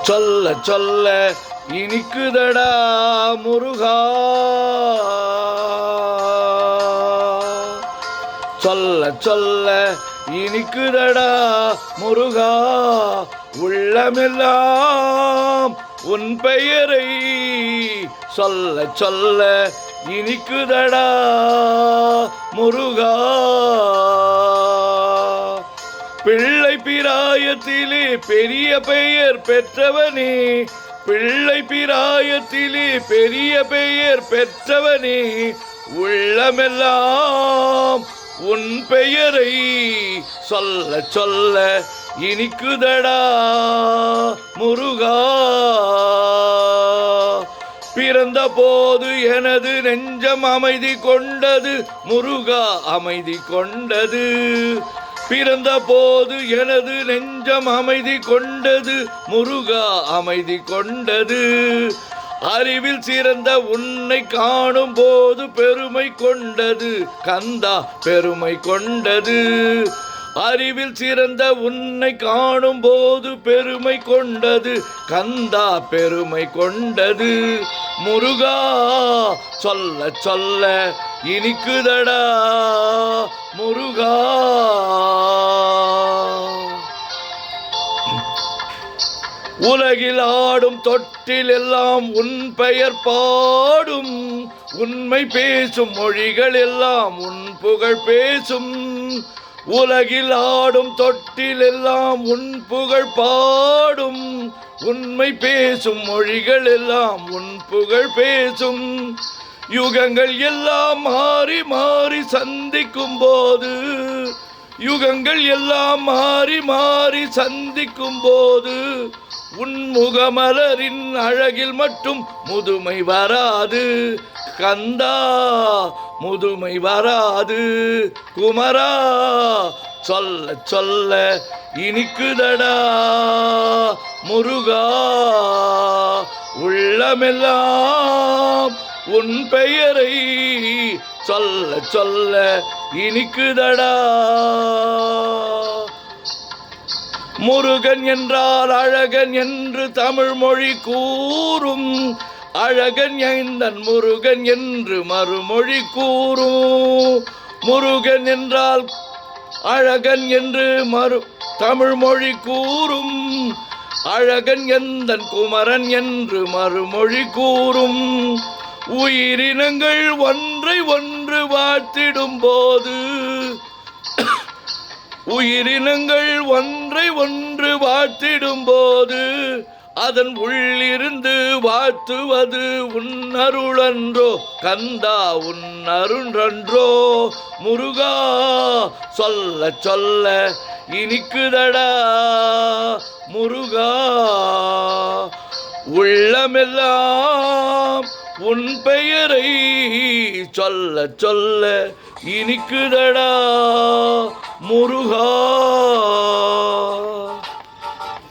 சொல்ல சொல்ல இனிக்குதடா முருகா, சொல்ல சொல்ல இனிக்குதடா முருகா, உள்ளமெல்லாம் உன் பெயரை சொல்ல சொல்ல இனிக்குதடா முருகா. பிள்ளை பிராயத்திலே பெரிய பெயர் பெற்றவனே, பிள்ளை பிராயத்திலே பெரிய பெயர் பெற்றவனே, உள்ளமெல்லாம் உன் பெயரை சொல்ல சொல்ல இனிக்குதடா முருகா. பிறந்த போது எனது நெஞ்சம் அமைதி கொண்டது முருகா, அமைதி கொண்டது. பிறந்த போது எனது நெஞ்சம் அமைதி கொண்டது முருகா, அமைதி கொண்டது. அறிவில் சிறந்த உன்னை காணும் போது பெருமை கொண்டது கந்தா, பெருமை கொண்டது. அறிவில் சிறந்த உன்னை காணும் போது பெருமை கொண்டது கந்தா, பெருமை கொண்டது. முருகா சொல்ல சொல்ல இனிக்குதடா முருகா. உலகில் ஆடும் தொட்டில் எல்லாம் உன் பெயர் பாடும், உண்மை பேசும் மொழிகள் எல்லாம் உன் புகழ் பேசும். உலகில் ஆடும் தொட்டில் எல்லாம் உன் புகழ் பாடும், உண்மை பேசும் மொழிகள் எல்லாம் உன் புகழ் பேசும். யுகங்கள் எல்லாம் மாறி மாறி சந்திக்கும் போது, யுகங்கள் எல்லாம் மாறி மாறி சந்திக்கும் போது, உன் முகமலரின் அழகில் மட்டும் முதுமை வராது கந்தா, முதுமை வராது குமரா. சொல்ல சொல்ல இனிக்குதடா முருகா, உள்ளமெல்லாம் உன் பெயரை சொல்ல சொல்ல இனிக்குதடா. முருகன் என்றால் அழகன் என்று தமிழ் மொழி கூறும், அழகன் எந்தன் முருகன் என்று மறுமொழி கூறும். முருகன் என்றால் அழகன் என்று தமிழ் மொழி கூறும், அழகன் எந்தன் குமரன் என்று மறுமொழி கூறும். உயிரினங்கள் ஒன்றை ஒன்று வாழ்த்திடும் போது, உயிரினங்கள் ஒன்றை ஒன்று வாழ்த்திடும் போது, அதன் உள்ளிருந்து வாழ்த்துவது உன் அருளன்றோ கந்தா, உன் அருளன்றோ முருகா. சொல்ல சொல்ல இனிக்குதடா முருகா, உள்ளமெல்லாம் உன் பெயரை சொல்ல சொல்ல இனிக்குதடா முருகா.